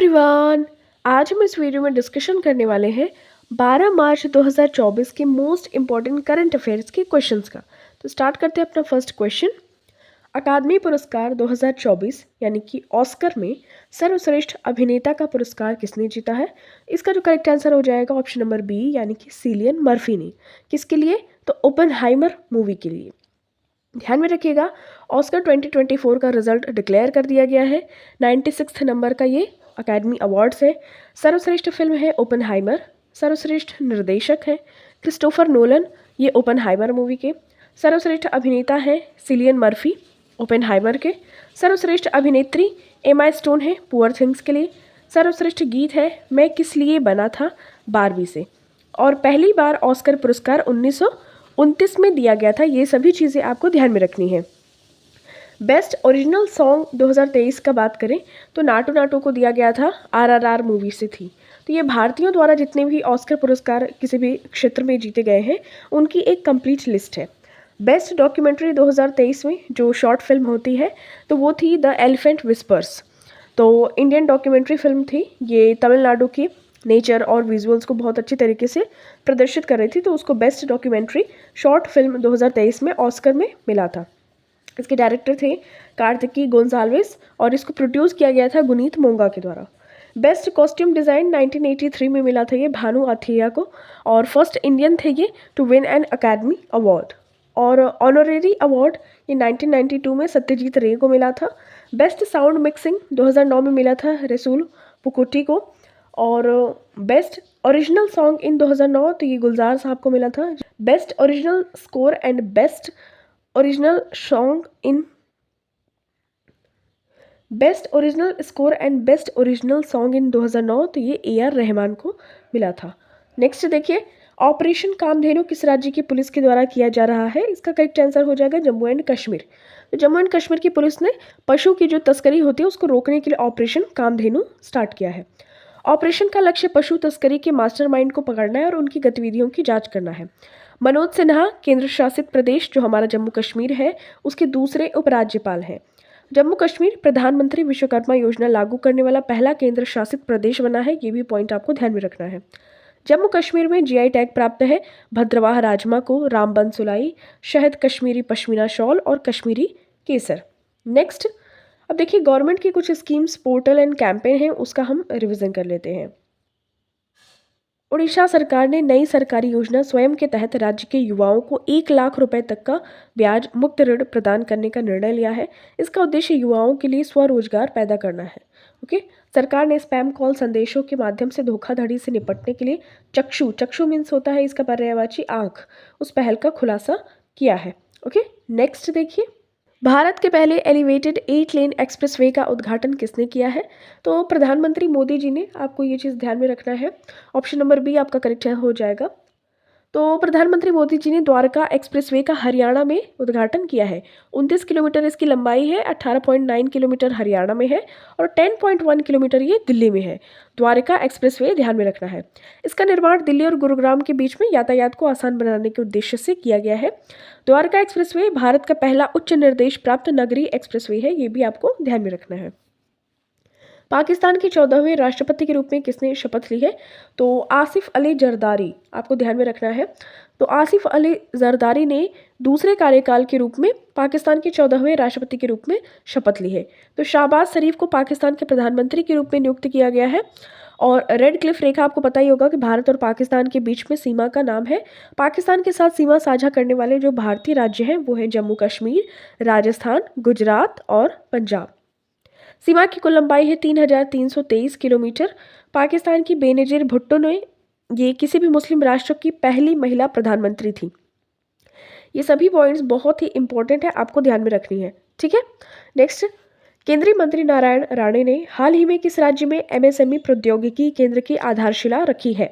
Everyone. आज हम इस वीडियो में डिस्कशन करने वाले हैं 12 मार्च 2024 के मोस्ट इम्पॉर्टेंट करंट अफेयर्स के क्वेश्चंस का। तो स्टार्ट करते हैं अपना फर्स्ट क्वेश्चन। अकादमी पुरस्कार 2024 यानी कि ऑस्कर में सर्वश्रेष्ठ अभिनेता का पुरस्कार किसने जीता है? इसका जो करेक्ट आंसर हो जाएगा ऑप्शन नंबर बी यानी कि सिलियन मर्फी ने। किसके लिए? तो ओपेनहाइमर मूवी के लिए। ध्यान में रखिएगा, ऑस्कर 2024 का रिजल्ट डिक्लेयर कर दिया गया है। 96 नंबर का ये अकेडमी अवार्ड्स है। सर्वश्रेष्ठ फिल्म है ओपेनहाइमर। सर्वश्रेष्ठ निर्देशक है क्रिस्टोफर नोलन, ये ओपेनहाइमर मूवी के। सर्वश्रेष्ठ अभिनेता है सिलियन मर्फी, ओपेनहाइमर के। सर्वश्रेष्ठ अभिनेत्री एमा स्टोन है पुअर थिंग्स के लिए। सर्वश्रेष्ठ गीत है मैं किस लिए बना था, बारबी से। और पहली बार ऑस्कर पुरस्कार 1929 में दिया गया था। ये सभी चीज़ें आपको ध्यान में रखनी है। बेस्ट ओरिजिनल सॉन्ग 2023 का बात करें तो नाटू नाटू को दिया गया था, आरआरआर मूवी से थी। तो ये भारतीयों द्वारा जितने भी ऑस्कर पुरस्कार किसी भी क्षेत्र में जीते गए हैं उनकी एक कंप्लीट लिस्ट है। बेस्ट डॉक्यूमेंट्री 2023 में जो शॉर्ट फिल्म होती है तो वो थी द एलिफेंट विस्पर्स। तो इंडियन डॉक्यूमेंट्री फिल्म थी, ये तमिलनाडु की नेचर और विजुअल्स को बहुत अच्छी तरीके से प्रदर्शित कर रही थी, तो उसको बेस्ट डॉक्यूमेंट्री शॉर्ट फिल्म 2023 में ऑस्कर में मिला था। इसके डायरेक्टर थे कार्तिकी गोंसाल्विस और इसको प्रोड्यूस किया गया था गुनीत मोंगा के द्वारा। बेस्ट कॉस्ट्यूम डिज़ाइन 1983 में मिला था ये भानु अथिया को, और फर्स्ट इंडियन थे ये to win an Academy Award. और ऑनरेरी अवार्ड ये 1992 में सत्यजीत रे को मिला था। बेस्ट साउंड मिक्सिंग 2009 में मिला था रसूल पुकुटी को। और बेस्ट ओरिजिनल सॉन्ग इन 2009 तो ये गुलजार साहब को मिला था। Best original score and best original song in best original score and best original song in 2009 तो ये AR रहमान को मिला था। नेक्स्ट देखिए, ऑपरेशन कामधेनु किस राज्य की पुलिस के द्वारा किया जा रहा है? इसका करेक्ट आंसर हो जाएगा जम्मू एंड कश्मीर। तो जम्मू एंड कश्मीर की पुलिस ने पशु की जो तस्करी होती है उसको रोकने के लिए ऑपरेशन कामधेनु स्टार्ट किया है। ऑपरेशन का लक्ष्य पशु तस्करी के मास्टरमाइंड को पकड़ना है और उनकी गतिविधियों की जांच करना है। मनोज सिन्हा केंद्र शासित प्रदेश जो हमारा जम्मू कश्मीर है उसके दूसरे उपराज्यपाल हैं। जम्मू कश्मीर प्रधानमंत्री विश्वकर्मा योजना लागू करने वाला पहला केंद्र शासित प्रदेश बना है, ये भी पॉइंट आपको ध्यान में रखना है। जम्मू कश्मीर में GI टैग प्राप्त है भद्रवाह राजमा को, रामबन सुलाई, शहद, कश्मीरी पश्मीना शॉल और कश्मीरी केसर। नेक्स्ट, अब देखिए गवर्नमेंट की कुछ स्कीम्स, पोर्टल एंड कैंपेन हैं, उसका हम रिवीजन कर लेते हैं। उड़ीसा सरकार ने नई सरकारी योजना स्वयं के तहत राज्य के युवाओं को 1 लाख रुपए तक का ब्याज मुक्त ऋण प्रदान करने का निर्णय लिया है। इसका उद्देश्य युवाओं के लिए स्वरोजगार पैदा करना है। ओके, सरकार ने स्पैम कॉल संदेशों के माध्यम से धोखाधड़ी से निपटने के लिए चक्षु मीन्स होता है इसका पर्यायवाची आँख, उस पहल का खुलासा किया है। ओके, नेक्स्ट देखिए, भारत के पहले एलिवेटेड 8 लेन एक्सप्रेसवे का उद्घाटन किसने किया है? तो प्रधानमंत्री मोदी जी ने। आपको ये चीज़ ध्यान में रखना है, ऑप्शन नंबर बी आपका करेक्ट हो जाएगा। तो प्रधानमंत्री मोदी जी ने द्वारका एक्सप्रेसवे का हरियाणा में उद्घाटन किया है। 29 किलोमीटर इसकी लंबाई है, 18.9 किलोमीटर हरियाणा में है और 10.1 किलोमीटर ये दिल्ली में है। द्वारका एक्सप्रेसवे ध्यान में रखना है। इसका निर्माण दिल्ली और गुरुग्राम के बीच में यातायात को आसान बनाने के उद्देश्य से किया गया है। द्वारका एक्सप्रेसवे भारत का पहला उच्च निर्देश प्राप्त नगरीय एक्सप्रेसवे है, ये भी आपको ध्यान में रखना है। पाकिस्तान के 14वें राष्ट्रपति के रूप में किसने शपथ ली है? तो आसिफ अली जरदारी, आपको ध्यान में रखना है। तो आसिफ अली जरदारी ने दूसरे कार्यकाल के रूप में पाकिस्तान के 14वें राष्ट्रपति के रूप में शपथ ली है। तो शाहबाज शरीफ को पाकिस्तान के प्रधानमंत्री के रूप में नियुक्त किया गया है। और रेड क्लिफ रेखा आपको पता ही होगा कि भारत और पाकिस्तान के बीच में सीमा का नाम है। पाकिस्तान के साथ सीमा साझा करने वाले जो भारतीय राज्य हैं वो हैं जम्मू कश्मीर, राजस्थान, गुजरात और पंजाब। सीमा की कुल लंबाई है 3323 किलोमीटर। पाकिस्तान की बेनजीर भुट्टो ने ये किसी भी मुस्लिम राष्ट्र की पहली महिला प्रधानमंत्री थी। ये सभी पॉइंट्स बहुत ही इंपॉर्टेंट है, आपको ध्यान में रखनी है। ठीक है, नेक्स्ट, केंद्रीय मंत्री नारायण राणे ने हाल ही में किस राज्य में MSME प्रौद्योगिकी केंद्र की आधारशिला रखी है?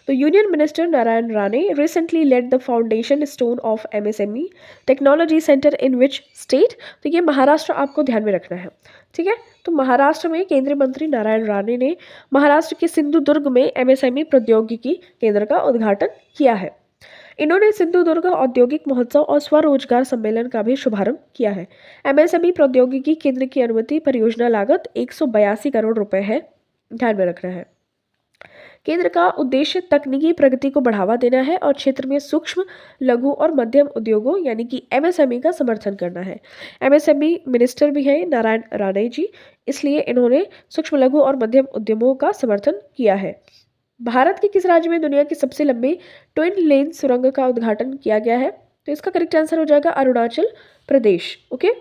तो union minister Narayan Rane recently laid the foundation stone of MSME technology centre in which state? तो ये महाराष्ट्र आपको ध्यान में रखना है। ठीक है, तो महाराष्ट्र में केंद्रीय मंत्री नारायण राणे ने महाराष्ट्र के सिंधुदुर्ग में MSME प्रौद्योगिकी केंद्र का उद्घाटन किया है। इन्होंने सिंधुदुर्ग औद्योगिक महोत्सव और स्वरोजगार सम्मेलन का भी शुभारंभ किया है। MSME प्रौद्योगिकी केंद्र की अनुमति परियोजना लागत 182 करोड़ रुपए है। ध्यान में रखना है। केंद्र का उद्देश्य तकनीकी प्रगति को बढ़ावा देना है और क्षेत्र में सूक्ष्म, लघु और मध्यम उद्योगों यानी कि एमएसएमई का समर्थन करना है। एमएसएमई मिनिस्टर भी है नारायण राणे जी, इसलिए इन्होंने सूक्ष्म, लघु और मध्यम उद्यमों का समर्थन किया है। भारत के किस राज्य में दुनिया की सबसे लंबी ट्विन लेन सुरंग का उद्घाटन किया गया है? तो इसका करेक्ट आंसर हो जाएगा अरुणाचल प्रदेश। ओके,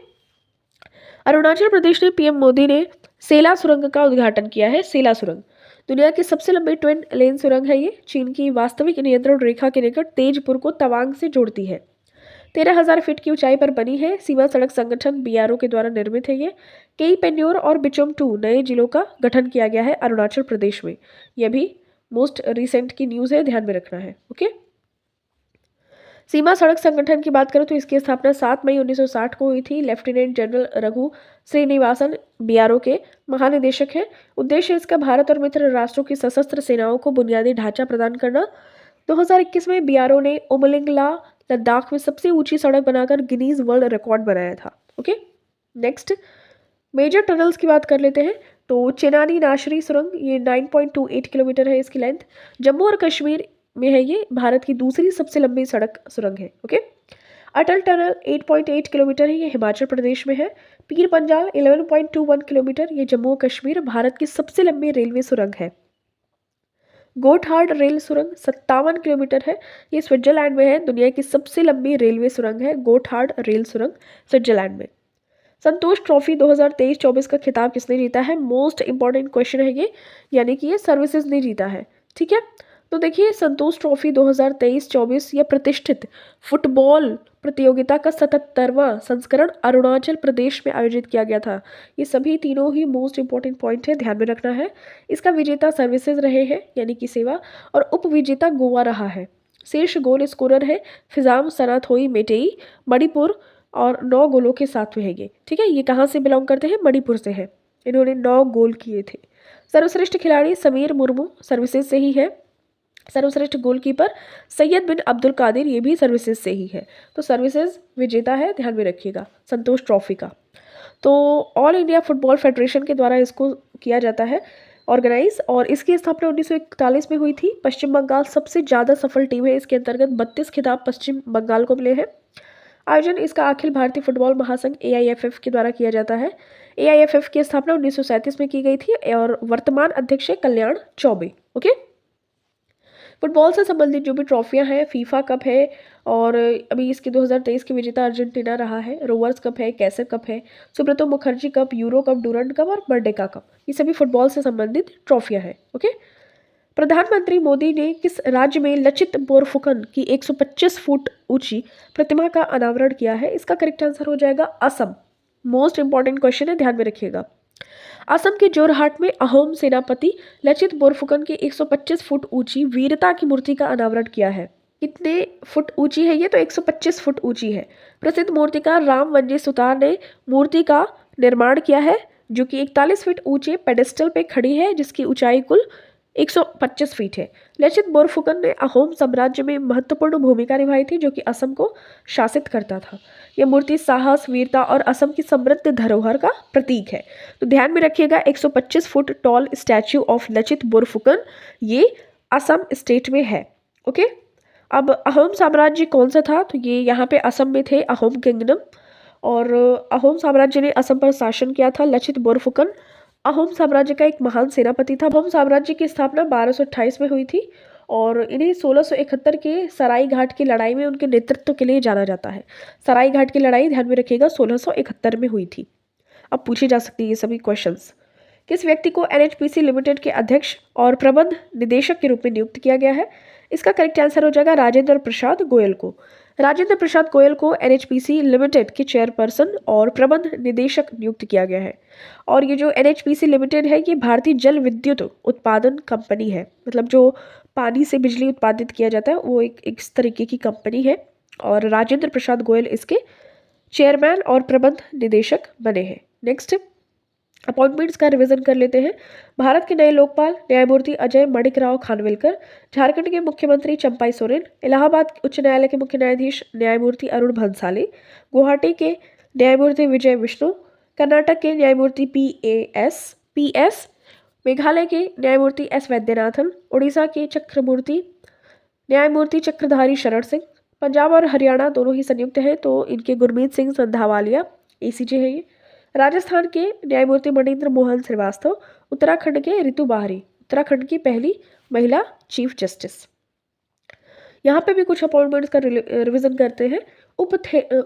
अरुणाचल प्रदेश में पीएम मोदी ने सेला सुरंग का उद्घाटन किया है। सेला सुरंग दुनिया की सबसे लंबी ट्विन लेन सुरंग है। ये चीन की वास्तविक नियंत्रण रेखा के निकट तेजपुर को तवांग से जोड़ती है। 13,000 फीट की ऊंचाई पर बनी है। सीमा सड़क संगठन बीआरओ के द्वारा निर्मित है। ये कई पेन्योर और बिचोम 2 नए जिलों का गठन किया गया है अरुणाचल प्रदेश में। यह भी मोस्ट रिसेंट की न्यूज़ है, ध्यान में रखना है। ओके, सीमा सड़क संगठन की बात करें तो इसकी स्थापना 7 मई 1960 को हुई थी। Lieutenant general Raghu Srinivasan BRO के महानिदेशक हैं। उद्देश्य इसका भारत और मित्र राष्ट्रों की सशस्त्र सेनाओं को बुनियादी ढांचा प्रदान करना। 2021 में बीआरओ ने उमलिंगला लद्दाख में सबसे ऊंची सड़क बनाकर गिनीज वर्ल्ड रिकॉर्ड बनाया था। ओके, नेक्स्ट मेजर टनल्स की बात कर लेते हैं। तो चेनानी नाशरी सुरंग, ये 9.28 किलोमीटर है इसकी लेंथ। जम्मू और कश्मीर में है। ये भारत की दूसरी सबसे लंबी सड़क सुरंग है। ओके, अटल टनल 8.8 किलोमीटर है, ये हिमाचल प्रदेश में है। पीर पंजाल 11.21 किलोमीटर, ये जम्मू और कश्मीर, भारत की सबसे लंबी रेलवे सुरंग है। गोटहार्ड रेल सुरंग 57 किलोमीटर है, ये स्विट्जरलैंड में है। दुनिया की सबसे लंबी रेलवे सुरंग है गोटहार्ड रेल सुरंग, स्विट्जरलैंड में। संतोष ट्रॉफी 2023-24 का खिताब किसने जीता है? मोस्ट इंपॉर्टेंट क्वेश्चन है ये, यानी कि ये सर्विसेज ने जीता है। ठीक है, तो देखिए संतोष ट्रॉफी 2023-24 यह प्रतिष्ठित फुटबॉल प्रतियोगिता का 77वां संस्करण अरुणाचल प्रदेश में आयोजित किया गया था। ये सभी तीनों ही मोस्ट इंपॉर्टेंट पॉइंट है, ध्यान में रखना है। इसका विजेता सर्विसेज रहे हैं यानी कि सेवा, और उप विजेता गोवा रहा है। शीर्ष गोल स्कोरर है फिजाम सनाथोई मेटेई, मणिपुर, और 9 गोलों के साथ में है ये। ठीक है, ये कहाँ से बिलोंग करते हैं? मणिपुर से है। इन्होंने 9 गोल किए थे। सर्वश्रेष्ठ खिलाड़ी समीर मुर्मू, सर्विसेज से ही है। सर्वश्रेष्ठ गोलकीपर सैयद बिन अब्दुल कादिर, ये भी सर्विसेज से ही है। तो सर्विसेज विजेता है, ध्यान में रखिएगा संतोष ट्रॉफी का। तो ऑल इंडिया फुटबॉल फेडरेशन के द्वारा इसको किया जाता है ऑर्गेनाइज, और इसकी स्थापना 1941 में हुई थी। पश्चिम बंगाल सबसे ज़्यादा सफल टीम है। इसके अंतर्गत 32 खिताब पश्चिम बंगाल को मिले हैं। आयोजन इसका अखिल भारतीय फुटबॉल महासंघ AIFF के द्वारा किया जाता है। AIFF की स्थापना 1937 में की गई थी और वर्तमान अध्यक्ष है कल्याण चौबे। ओके, फुटबॉल से संबंधित जो भी ट्रॉफियां हैं, फीफा कप है, और अभी इसके 2023 के विजेता अर्जेंटीना रहा है। रोवर्स कप है, कैसर कप है, Subroto Mukherjee cup, Euro cup, Durand cup और मर्डेका कप, ये सभी फुटबॉल से संबंधित ट्रॉफियां हैं। ओके, प्रधानमंत्री मोदी ने किस राज्य में लचित बोरफुकन की 125 फुट ऊंची प्रतिमा का अनावरण किया है? इसका करेक्ट आंसर हो जाएगा असम। मोस्ट इंपॉर्टेंट क्वेश्चन है, ध्यान में रखिएगा। असम के जोरहाट में अहोम सेनापति लचित बोरफुकन की 125 फुट ऊंची वीरता की मूर्ति का अनावरण किया है। कितने फुट ऊंची है ये? तो 125 फुट ऊंची है। प्रसिद्ध मूर्तिकार राम वनजी सुतार ने मूर्ति का निर्माण किया है, जो कि 41 फीट ऊंचे पेडेस्टल पे खड़ी है, जिसकी ऊंचाई कुल 125 फीट है। लचित बोरफुकन ने अहोम साम्राज्य में महत्वपूर्ण भूमिका निभाई थी, जो कि असम को शासित करता था। यह मूर्ति साहस, वीरता और असम की समृद्ध धरोहर का प्रतीक है। तो ध्यान में रखिएगा, 125 foot tall statue of Lachit Borphukan ये असम स्टेट में है। ओके, अब अहोम साम्राज्य कौन सा था? तो ये यहाँ पे असम में थे, अहोम किंगडम, और अहोम साम्राज्य ने असम पर शासन किया था। लचित बोरफुकन अहोम साम्राज्य का एक महान सेनापति था। अहोम साम्राज्य की स्थापना 1228 में हुई थी, और इन्हें 1671 के सराय घाट की लड़ाई में उनके नेतृत्व के लिए जाना जाता है। सराय घाट की लड़ाई, ध्यान में रखिएगा, 1671 में हुई थी। अब पूछे जा सकते हैं ये सभी क्वेश्चंस। किस व्यक्ति को NHPC लिमिटेड के अध्यक्ष और प्रबंध निदेशक के रूप में नियुक्त किया गया है? इसका करेक्ट आंसर हो जाएगा राजेंद्र प्रसाद गोयल को। राजेंद्र प्रसाद गोयल को NHPC लिमिटेड के चेयरपर्सन और प्रबंध निदेशक नियुक्त किया गया है। और ये जो NHPC लिमिटेड है, ये भारतीय जल विद्युत उत्पादन कंपनी है। मतलब जो पानी से बिजली उत्पादित किया जाता है, वो एक इस तरीके की कंपनी है, और राजेंद्र प्रसाद गोयल इसके चेयरमैन और प्रबंध निदेशक बने हैं। नेक्स्ट अपॉइंटमेंट्स का रिवीजन कर लेते हैं। भारत के नए लोकपाल न्यायमूर्ति अजय मणिकराव खानविलकर, झारखंड के मुख्यमंत्री चंपाई सोरेन, इलाहाबाद उच्च न्यायालय के मुख्य न्यायाधीश न्यायमूर्ति अरुण भंसाली, गुवाहाटी के न्यायमूर्ति विजय विष्णु, कर्नाटक के न्यायमूर्ति PS मेघालय के न्यायमूर्ति एस वैद्यनाथन, उड़ीसा के न्यायमूर्ति चक्रधारी शरण सिंह, पंजाब और हरियाणा दोनों ही संयुक्त हैं तो इनके गुरमीत सिंह संधावालिया एसीजे है ये। राजस्थान के न्यायमूर्ति मणिंद्र मोहन श्रीवास्तव, उत्तराखंड के रितु बाहरी, उत्तराखंड की पहली महिला चीफ जस्टिस। यहाँ पे भी कुछ अपॉइंटमेंट्स का रिवीजन करते हैं।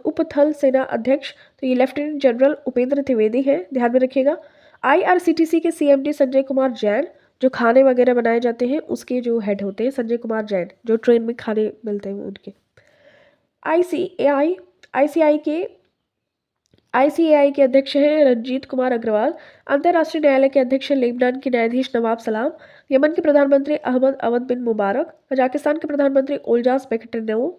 उपथल सेना अध्यक्ष तो ये लेफ्टिनेंट जनरल उपेंद्र त्रिवेदी है, ध्यान में रखिएगा। आईआरसीटीसी के सीएमडी संजय कुमार जैन, जो खाने वगैरह बनाए जाते हैं उसके जो हेड होते हैं संजय कुमार जैन, जो ट्रेन में खाने मिलते हैं उनके। आईसीएआई के अध्यक्ष हैं रंजीत कुमार अग्रवाल। अंतर्राष्ट्रीय न्यायालय के अध्यक्ष हैं लेबनान के न्यायाधीश नवाब सलाम। यमन के प्रधानमंत्री अहमद अवद बिन मुबारक। कजाकिस्तान के प्रधानमंत्री ओल्जास बेकटेनोव।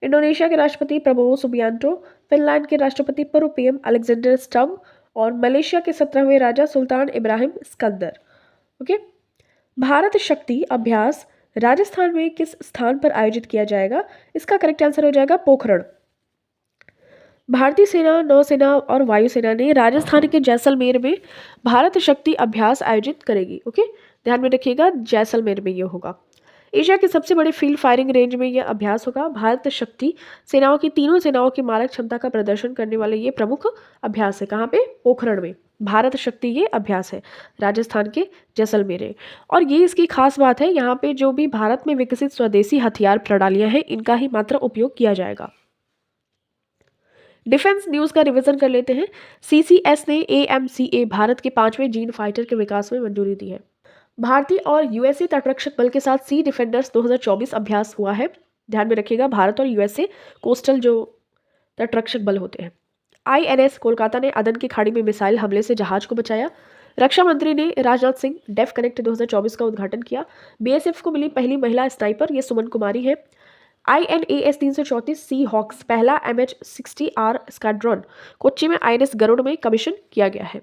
इंडोनेशिया के राष्ट्रपति प्रबोवो सुबियांटो। फिनलैंड के राष्ट्रपति परुपेम अलेक्जेंडर स्टब और मलेशिया के 17वें राजा सुल्तान इब्राहिम स्कंदर। ओके, भारत शक्ति अभ्यास राजस्थान में किस स्थान पर आयोजित किया जाएगा? इसका करेक्ट आंसर हो जाएगा पोखरण। भारतीय सेना, नौसेना और वायुसेना ने राजस्थान के जैसलमेर में भारत शक्ति अभ्यास आयोजित करेगी। ओके, ध्यान में रखिएगा जैसलमेर में ये होगा। एशिया के सबसे बड़े फील्ड फायरिंग रेंज में यह अभ्यास होगा। भारत शक्ति सेनाओं की तीनों सेनाओं की मारक क्षमता का प्रदर्शन करने वाले ये प्रमुख अभ्यास है। कहाँ पे? पोखरण में भारत शक्ति ये अभ्यास है, राजस्थान के जैसलमेर है। और ये इसकी खास बात है, यहाँ पे जो भी भारत में विकसित स्वदेशी हथियार प्रणालियां हैं इनका ही मात्र उपयोग किया जाएगा। डिफेंस न्यूज का रिवीजन कर लेते हैं। सीसीएस ने एएमसीए भारत के 5वें जीन फाइटर के विकास में मंजूरी दी है। भारतीय और यूएसए तटरक्षक बल के साथ सी डिफेंडर्स 2024 अभ्यास हुआ है। ध्यान में रखिएगा, भारत और यूएसए कोस्टल जो तटरक्षक बल होते हैं। आईएनएस कोलकाता ने अदन की खाड़ी में मिसाइल हमले से जहाज को बचाया। रक्षा मंत्री ने राजनाथ सिंह डेफ कनेक्ट 2024 का उद्घाटन किया। बीएसएफ को मिली पहली महिला स्नाइपर, ये सुमन कुमारी है। INAS 334 सी हॉक्स पहला MH-60R स्क्वाड्रॉन कोच्चि में INS गरुड़ में कमीशन किया गया है।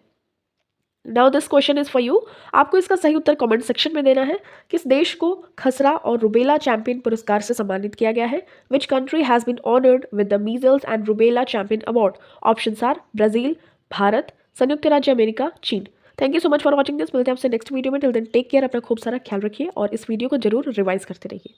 Now this question is for you. आपको इसका सही उत्तर कमेंट सेक्शन में देना है। किस देश को खसरा और रुबेला चैंपियन पुरस्कार से सम्मानित किया गया है? Which country has been honoured with the measles and rubella champion award? Options are Brazil, Bharat, संयुक्त राज्य अमेरिका, चीन। Thank you so much for watching this. मिलते हैं आपसे नेक्स्ट वीडियो में। टिल देन टेक केयर, अपना खूब सारा ख्याल रखिए और इस वीडियो को जरूर रिवाइज करते रहिए।